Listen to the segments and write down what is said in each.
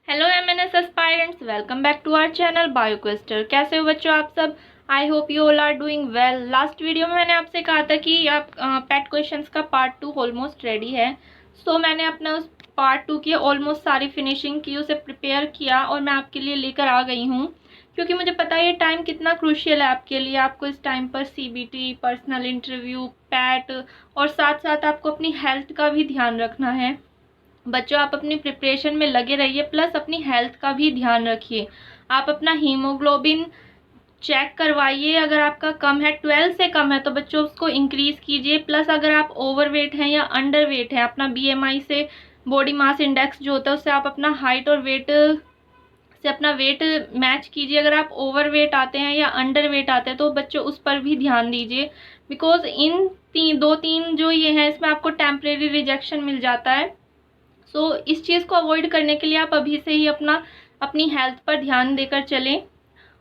Hello MNS aspirants, welcome back to our channel Bioquester. कैसे हो बच्चों आप सब? I hope you all are doing well. Last video में मैंने आपसे कहा था कि आप पेट क्वेश्चंस का पार्ट 2 ऑलमोस्ट रेडी है। सो मैंने अपना उस पार्ट 2 की ऑलमोस्ट सारी फिनिशिंग की, उसे प्रिपेयर किया और मैं आपके लिए लेकर आ गई हूँ, क्योंकि मुझे पता है ये टाइम कितना क्रूशियल है आपके लिए। आपको इस टाइम पर सीबीटी, पर्सनल इंटरव्यू, पैट और साथ साथ आपको अपनी हेल्थ का भी ध्यान रखना है। बच्चों आप अपनी प्रिपरेशन में लगे रहिए, प्लस अपनी हेल्थ का भी ध्यान रखिए। आप अपना हीमोग्लोबिन चेक करवाइए, अगर आपका कम है, 12 से कम है तो बच्चों उसको इंक्रीज कीजिए। प्लस अगर आप ओवरवेट हैं या अंडर वेट हैं, अपना बीएमआई से, बॉडी मास इंडेक्स जो होता है उससे आप अपना हाइट और वेट से अपना वेट मैच कीजिए। अगर आप ओवर वेट आते हैं या अंडर वेट आते हैं तो बच्चों उस पर भी ध्यान दीजिए, बिकॉज इन दो तीन जो ये हैं इसमें आपको टेम्परेरी रिजेक्शन मिल जाता है। सो इस चीज़ को अवॉइड करने के लिए आप अभी से ही अपनी हेल्थ पर ध्यान देकर चलें।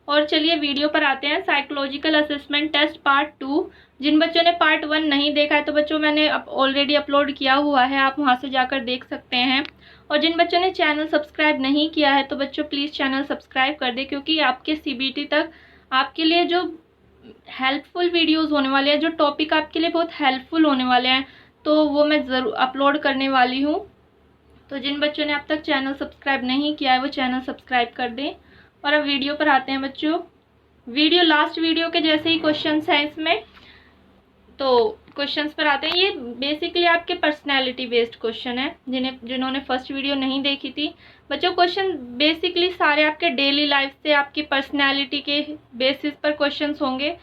और चलिए वीडियो पर आते हैं। Psychological assessment test part 2। जिन बच्चों ने पार्ट 1 नहीं देखा है तो बच्चों मैंने ऑलरेडी अपलोड किया हुआ है, आप वहां से जाकर देख सकते हैं। और जिन बच्चों ने चैनल सब्सक्राइब नहीं किया है तो बच्चों प्लीज़ चैनल सब्सक्राइब कर दें, क्योंकि आपके सीबीटी तक आपके लिए जो हेल्पफुल वीडियोज़ होने वाले हैं, जो टॉपिक आपके लिए बहुत हेल्पफुल होने वाले हैं, तो वो मैं ज़रूर अपलोड करने वाली हूँ। तो जिन बच्चों ने अब तक चैनल सब्सक्राइब नहीं किया है वो चैनल सब्सक्राइब कर दें। और अब वीडियो पर आते हैं बच्चों। वीडियो लास्ट वीडियो के जैसे ही क्वेश्चंस हैं इसमें, तो क्वेश्चंस पर आते हैं। ये बेसिकली आपके पर्सनैलिटी बेस्ड क्वेश्चन है। जिन्होंने फर्स्ट वीडियो नहीं देखी थी बच्चों, क्वेश्चन बेसिकली सारे आपके डेली लाइफ से, आपकी पर्सनैलिटी के बेसिस पर क्वेश्चंस होंगे।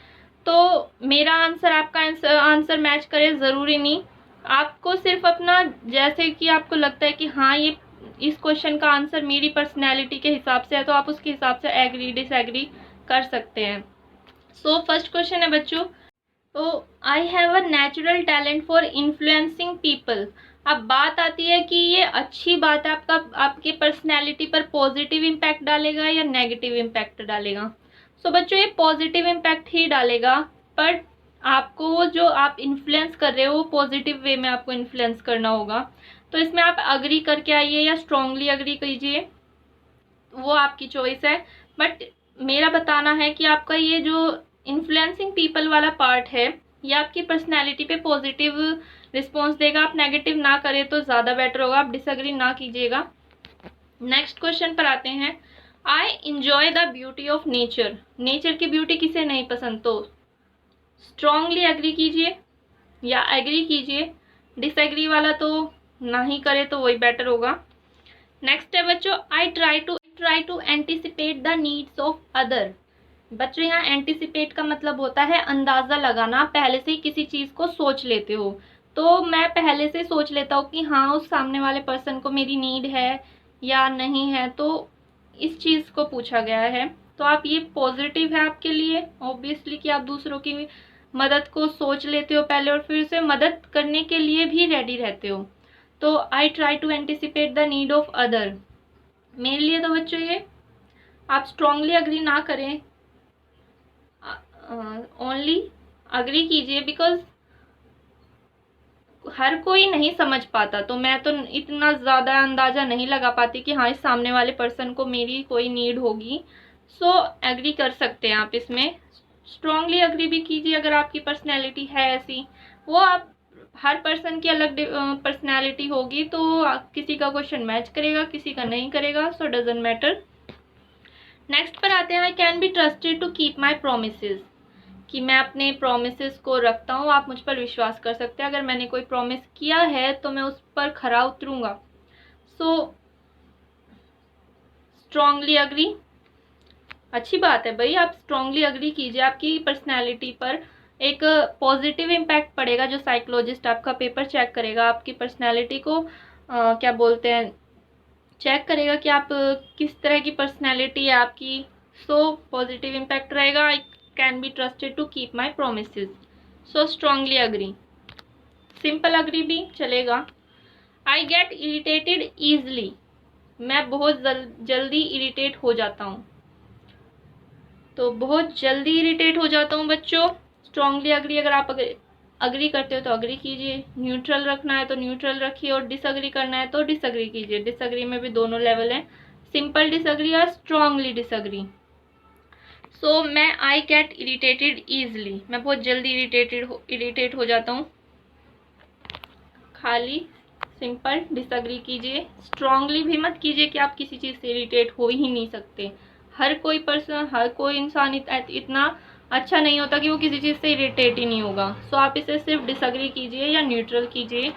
तो मेरा आंसर आपका आंसर मैच करे ज़रूरी नहीं, आपको सिर्फ अपना, जैसे कि आपको लगता है कि हाँ ये इस क्वेश्चन का आंसर मेरी पर्सनैलिटी के हिसाब से है, तो आप उसके हिसाब से एग्री डिसएग्री कर सकते हैं। सो फर्स्ट क्वेश्चन है बच्चों, तो आई have a natural talent for influencing people. अब बात आती है कि ये अच्छी बात है, आपके पर्सनैलिटी पर पॉजिटिव इम्पैक्ट डालेगा या नेगेटिव इम्पैक्ट डालेगा। सो बच्चों ये पॉजिटिव इम्पैक्ट ही डालेगा, पर आपको जो आप इन्फ्लुएंस कर रहे हो वो पॉजिटिव वे में आपको इन्फ्लुएंस करना होगा। तो इसमें आप अग्री करके आइए या स्ट्रांगली अग्री कीजिए, वो आपकी चॉइस है। बट मेरा बताना है कि आपका ये जो इन्फ्लुएंसिंग पीपल वाला पार्ट है ये आपकी पर्सनैलिटी पे पॉजिटिव रिस्पॉन्स देगा। आप नेगेटिव ना करें तो ज़्यादा बेटर होगा, आप डिसएग्री ना कीजिएगा। नेक्स्ट क्वेश्चन पर आते हैं। I enjoy the beauty of nature. Nature की ब्यूटी किसे नहीं पसंद, तो स्ट्रांगली एग्री कीजिए या एग्री कीजिए। डिसएग्री वाला तो ना ही करे तो वही बेटर होगा। नेक्स्ट है बच्चों, I try to anticipate the needs of other. बच्चों यहाँ एंटिसिपेट का मतलब होता है अंदाज़ा लगाना, पहले से ही किसी चीज़ को सोच लेते हो। तो मैं पहले से सोच लेता हूँ कि हाँ उस सामने वाले पर्सन को मेरी नीड है या नहीं है, तो इस चीज़ को पूछा गया है। तो आप ये पॉजिटिव है आपके लिए ऑब्वियसली, कि आप दूसरों की मदद को सोच लेते हो पहले और फिर उसे मदद करने के लिए भी रेडी रहते हो। तो I try to anticipate the need of other मेरे लिए तो बच्चों ये आप स्ट्रांगली अग्री ना करें, ओनली अग्री कीजिए, बिकॉज हर कोई नहीं समझ पाता। तो मैं तो इतना ज़्यादा अंदाज़ा नहीं लगा पाती कि हाँ इस सामने वाले पर्सन को मेरी कोई नीड होगी। सो एग्री कर सकते हैं आप इसमें। स्ट्रांगली अग्री भी कीजिए अगर आपकी पर्सनैलिटी है ऐसी। वो आप, हर पर्सन की अलग पर्सनैलिटी होगी, तो किसी का क्वेश्चन मैच करेगा किसी का नहीं करेगा, सो डजेंट मैटर। नेक्स्ट पर आते हैं। I can be trusted to keep my promises. कि मैं अपने प्रोमिसेस को रखता हूँ, आप मुझ पर विश्वास कर सकते हैं। अगर मैंने कोई प्रॉमिस किया है तो मैं उस पर खरा उतरूंगा। सो स्ट्रांगली अग्री, अच्छी बात है भाई, आप स्ट्रांगली अग्री कीजिए। आपकी पर्सनैलिटी पर एक पॉजिटिव इम्पैक्ट पड़ेगा। जो साइकोलॉजिस्ट आपका पेपर चेक करेगा, आपकी पर्सनैलिटी को क्या बोलते हैं, चेक करेगा कि आप किस तरह की पर्सनैलिटी है आपकी। सो पॉजिटिव इम्पैक्ट रहेगा। I can be trusted to keep my promises. So strongly agree. Simple agree भी चलेगा। I get irritated easily. मैं बहुत जल्दी इरिटेट हो जाता हूँ, तो बहुत जल्दी इरिटेट हो जाता हूँ बच्चों। स्ट्रांगली अग्री, अगर आप अग्री करते हो तो अग्री कीजिए, न्यूट्रल रखना है तो न्यूट्रल रखिए, और डिसअग्री करना है तो डिसअग्री कीजिए। डिसअग्री में भी दोनों लेवल हैं, सिंपल डिसएग्री या स्ट्रांगली डिसएग्री। सो मैं आई गेट इरिटेटेड ईजिली, मैं बहुत जल्दी इरिटेट हो जाता हूँ। खाली सिंपल डिसएग्री कीजिए, स्ट्रांगली भी मत कीजिए कि आप किसी चीज़ से इरिटेट हो ही नहीं सकते। हर कोई पर्सन, हर कोई इंसान इतना अच्छा नहीं होता कि वो किसी चीज़ से इरिटेट ही नहीं होगा। सो आप इसे सिर्फ डिसएग्री कीजिए या न्यूट्रल कीजिए।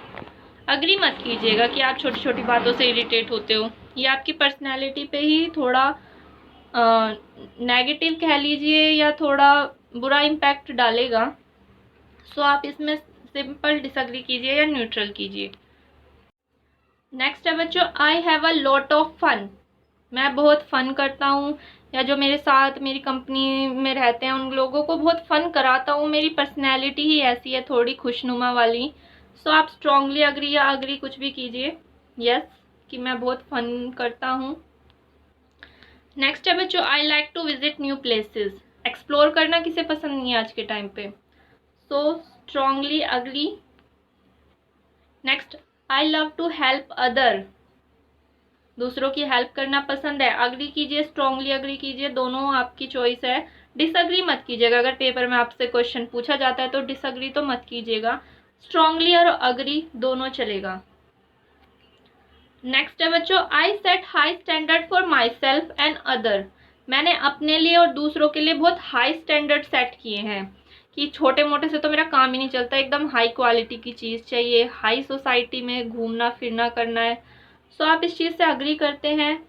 अग्री मत कीजिएगा कि आप छोटी छोटी बातों से इरिटेट होते हो। ये आपकी पर्सनैलिटी पे ही थोड़ा नेगेटिव कह लीजिए या थोड़ा बुरा इम्पैक्ट डालेगा। सो आप इसमें सिंपल डिसएग्री कीजिए या न्यूट्रल कीजिए। नेक्स्ट है बच्चों, I have a lot of fun. मैं बहुत फन करता हूँ, या जो मेरे साथ मेरी कंपनी में रहते हैं उन लोगों को बहुत फन कराता हूँ। मेरी पर्सनैलिटी ही ऐसी है, थोड़ी खुशनुमा वाली। सो आप स्ट्रांगली अग्री या अग्री कुछ भी कीजिए, यस कि मैं बहुत फन करता हूँ। नेक्स्ट है बच्चों, I like to visit new places. Explore करना किसे पसंद नहीं है आज के टाइम पे। So strongly agree. Next, I love to help other. दूसरों की हेल्प करना पसंद है, अग्री कीजिए, स्ट्रांगली अग्री कीजिए, दोनों आपकी चॉइस है। डिसअग्री मत कीजिएगा। अगर पेपर में आपसे क्वेश्चन पूछा जाता है तो डिसअग्री तो मत कीजिएगा, स्ट्रांगली और अग्री दोनों चलेगा। नेक्स्ट है बच्चों, I set high standard for myself and other. मैंने अपने लिए और दूसरों के लिए बहुत हाई स्टैंडर्ड सेट किए हैं कि छोटे मोटे से तो मेरा काम ही नहीं चलता, एकदम हाई क्वालिटी की चीज़ चाहिए, हाई सोसाइटी में घूमना फिरना करना है। सो आप इस चीज़ से अग्री करते हैं।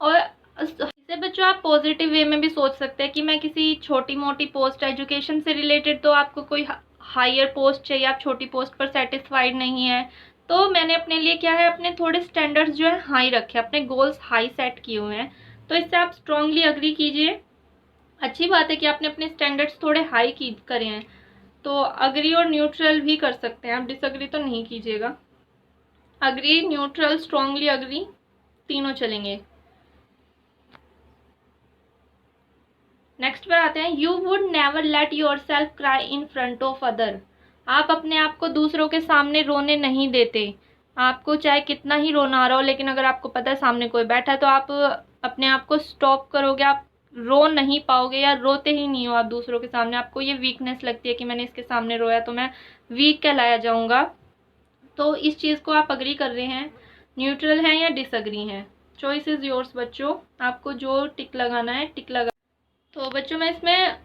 और इसे बच्चों आप पॉजिटिव वे में भी सोच सकते हैं कि मैं किसी छोटी मोटी पोस्ट, एजुकेशन से रिलेटेड तो आपको कोई हायर पोस्ट चाहिए, आप छोटी पोस्ट पर सेटिस्फाइड नहीं है, तो मैंने अपने लिए क्या है, अपने थोड़े स्टैंडर्ड्स जो है हाई रखे, अपने गोल्स हाई सेट किए हुए हैं। तो इससे आप स्ट्रांगली अग्री कीजिए। अच्छी बात है कि आपने अपने स्टैंडर्ड्स थोड़े हाई करे हैं, तो अग्री और न्यूट्रल भी कर सकते हैं आप, डिसअग्री तो नहीं कीजिएगा। अग्री, न्यूट्रल, स्ट्रांगली अग्री तीनों चलेंगे। नेक्स्ट पर आते हैं, you would never let your self cry in front of other. आप अपने आप को दूसरों के सामने रोने नहीं देते। आपको चाहे कितना ही रोना आ रहा हो, लेकिन अगर आपको पता है सामने कोई बैठा है तो आप अपने आप को स्टॉप करोगे, आप रो नहीं पाओगे या रोते ही नहीं हो आप दूसरों के सामने। आपको ये वीकनेस लगती है कि मैंने इसके सामने रोया तो मैं वीक कहलाया जाऊंगा। तो इस चीज़ को आप अग्री कर रहे हैं, न्यूट्रल हैं या डिसअग्री हैं, चॉइस इज योर्स बच्चों, आपको जो टिक लगाना है टिक लगा। तो बच्चों मैं इसमें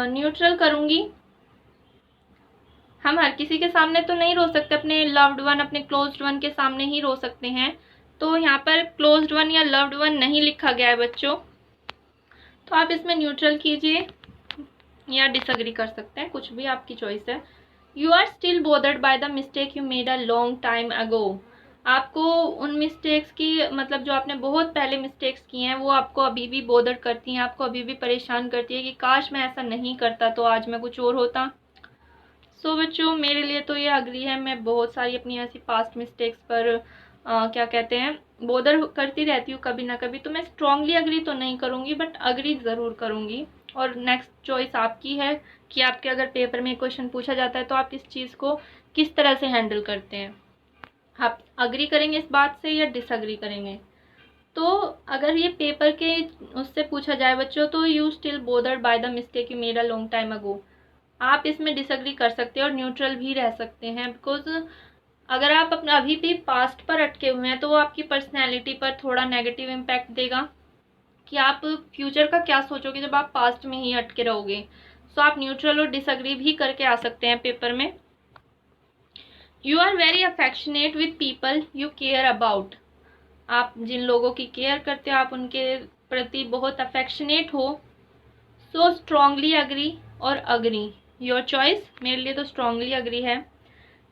न्यूट्रल करूँगी। हम हर किसी के सामने तो नहीं रो सकते, अपने लव्ड वन, अपने क्लोज्ड वन के सामने ही रो सकते हैं। तो यहाँ पर क्लोज्ड वन या लव्ड वन नहीं लिखा गया है बच्चों, तो आप इसमें न्यूट्रल कीजिए या डिसअग्री कर सकते हैं, कुछ भी आपकी चॉइस है। You are still bothered by the mistake you made a long time ago. आपको उन मिस्टेक्स की, मतलब जो आपने बहुत पहले मिस्टेक्स की हैं वो आपको अभी भी बोदर करती हैं, आपको अभी भी परेशान करती है कि काश मैं ऐसा नहीं करता तो आज मैं कुछ और होता। सो बच्चों मेरे लिए तो ये अग्री है। मैं बहुत सारी अपनी ऐसी पास्ट मिस्टेक्स पर क्या कहते हैं, बोदर करती रहती हूँ कभी ना कभी। तो मैं स्ट्रांगली अग्री तो नहीं करूँगी, बट अग्री ज़रूर करूँगी। और नेक्स्ट चॉइस आपकी है कि आपके अगर पेपर में क्वेश्चन पूछा जाता है तो आप इस चीज़ को किस तरह से हैंडल करते हैं, आप अग्री करेंगे इस बात से या डिसअग्री करेंगे। तो अगर ये पेपर के उससे पूछा जाए बच्चों, तो you still bothered by the mistake you made a long time ago, आप इसमें डिसअग्री कर सकते हैं और न्यूट्रल भी रह सकते हैं। बिकॉज अगर आप अपना अभी भी पास्ट पर अटके हुए हैं तो वो आपकी पर्सनैलिटी पर थोड़ा नेगेटिव इम्पैक्ट देगा कि आप फ्यूचर का क्या सोचोगे जब आप पास्ट में ही अटके रहोगे। सो आप न्यूट्रल और डिसअग्री भी करके आ सकते हैं पेपर में। You are very affectionate with people you care about. आप जिन लोगों की केयर करते हो आप उनके प्रति बहुत अफेक्शनेट हो। सो स्ट्रांगली अग्री और अग्री, योर चॉइस। मेरे लिए तो स्ट्रांगली अग्री है।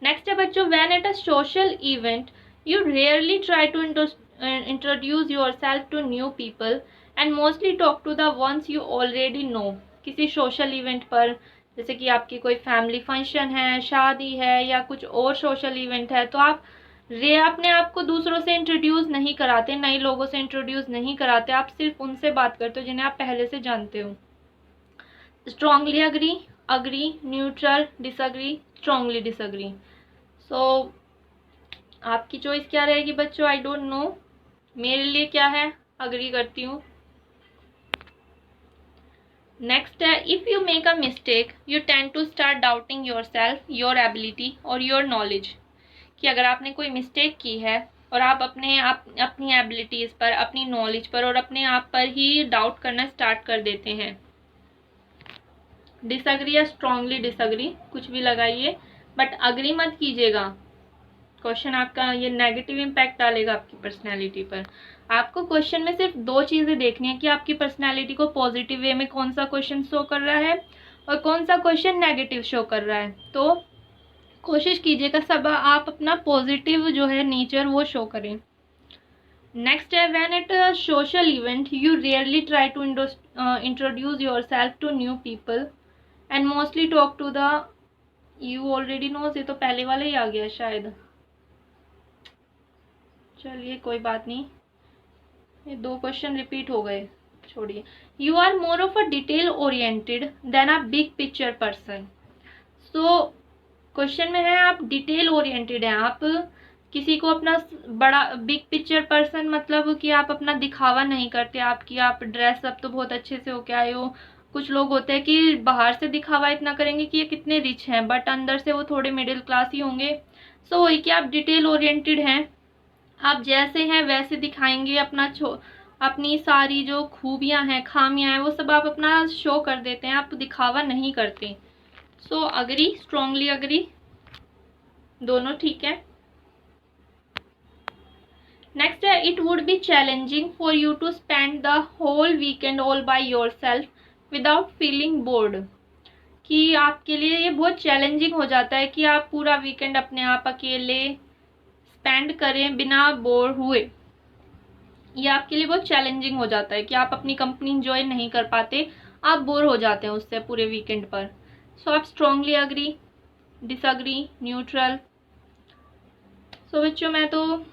नेक्स्ट है बच्चों, when at a social event you rarely try to introduce yourself to new people and mostly talk to the ones you already know. किसी social event पर, जैसे कि आपकी कोई फैमिली फंक्शन है, शादी है या कुछ और सोशल इवेंट है, तो आप अपने आप को दूसरों से इंट्रोड्यूस नहीं कराते, नए लोगों से इंट्रोड्यूस नहीं कराते, आप सिर्फ उनसे बात करते हो जिन्हें आप पहले से जानते हो। Strongly agree, agree, neutral, disagree, strongly disagree. So आपकी चॉइस क्या रहेगी बच्चों, आई डोंट नो। मेरे लिए क्या है, अग्री करती हूँ। नेक्स्ट है, if you make a mistake you tend to start doubting yourself, your ability और योर नॉलेज। कि अगर आपने कोई मिस्टेक की है और आप अपनी एबिलिटीज़ पर, अपनी नॉलेज पर और अपने आप पर ही डाउट करना स्टार्ट कर देते हैं। डिसअग्री या स्ट्रांगली डिसअग्री कुछ भी लगाइए, बट अग्री मत कीजिएगा। क्वेश्चन आपका ये नेगेटिव इम्पैक्ट डालेगा आपकी पर्सनैलिटी पर। आपको क्वेश्चन में सिर्फ 2 चीज़ें देखनी है कि आपकी पर्सनैलिटी को पॉजिटिव वे में कौन सा क्वेश्चन शो कर रहा है और कौन सा क्वेश्चन नेगेटिव शो कर रहा है। तो कोशिश कीजिएगा सब आप अपना पॉजिटिव जो है नेचर वो शो करें। नेक्स्ट है, when at a social event you rarely try to introduce yourself to new people and mostly talk to the, you already knows, ये तो पहले वाला ही आ गया शायद, चलिए कोई बात नहीं, ये 2 क्वेश्चन रिपीट हो गए, छोड़िए। You are more of a detail oriented than a big picture person. So question में है आप डिटेल ओरिएंटेड हैं, आप किसी को अपना बड़ा बिग पिक्चर पर्सन मतलब कि आप अपना दिखावा नहीं करते, आपकी आप ड्रेस अप तो बहुत अच्छे से होके आए हो। कुछ लोग होते हैं कि बाहर से दिखावा इतना करेंगे कि ये कितने रिच हैं, बट अंदर से वो थोड़े मिडिल क्लास ही होंगे। सो वही कि आप डिटेल ओरिएंटेड हैं, आप जैसे हैं वैसे दिखाएंगे, अपनी सारी जो खूबियां हैं, खामियां हैं, वो सब आप अपना शो कर देते हैं, आप दिखावा नहीं करते। सो अग्री, स्ट्रांगली अग्री, दोनों ठीक है। नेक्स्ट है, it would be challenging for you to spend the whole weekend all by yourself without feeling bored. कि आपके लिए ये बहुत चैलेंजिंग हो जाता है कि आप पूरा वीकेंड अपने आप अकेले स्पेंड करें बिना बोर हुए। ये आपके लिए बहुत चैलेंजिंग हो जाता है कि आप अपनी कंपनी इंजॉय नहीं कर पाते, आप बोर हो जाते हैं उससे पूरे वीकेंड पर। सो आप स्ट्रांगली अग्री, डिसअग्री, न्यूट्रल। सो बच्चों मैं तो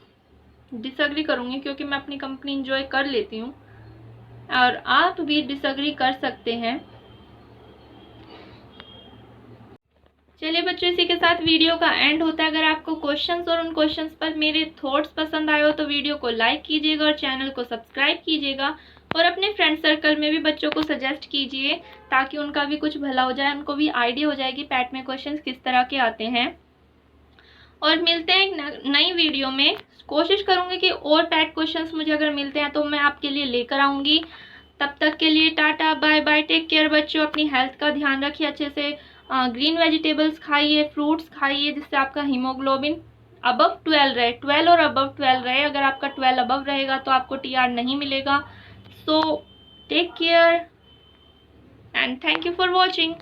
डिसअग्री करूँगी क्योंकि मैं अपनी कंपनी इंजॉय कर लेती हूँ, और आप भी डिसअग्री कर सकते हैं। चलिए बच्चों, इसी के साथ वीडियो का एंड होता है। अगर आपको क्वेश्चंस और उन क्वेश्चंस पर मेरे थॉट्स पसंद आए हो तो वीडियो को लाइक कीजिएगा और चैनल को सब्सक्राइब कीजिएगा, और अपने फ्रेंड सर्कल में भी बच्चों को सजेस्ट कीजिए ताकि उनका भी कुछ भला हो जाए, उनको भी आइडिया हो जाए कि पैट में क्वेश्चंस किस तरह के आते हैं। और मिलते हैं एक नई वीडियो में। कोशिश करूँगी कि और पैट क्वेश्चंस मुझे अगर मिलते हैं तो मैं आपके लिए लेकर आऊँगी। तब तक के लिए tata bye bye, take care बच्चों, अपनी हेल्थ का ध्यान रखिए अच्छे से, ग्रीन वेजिटेबल्स खाइए, फ्रूट्स खाइए, जिससे आपका हीमोग्लोबिन अबव 12 रहे, 12 और अबव 12 रहे। अगर आपका 12 अबव रहेगा तो आपको TR नहीं मिलेगा। So take care and thank you for watching.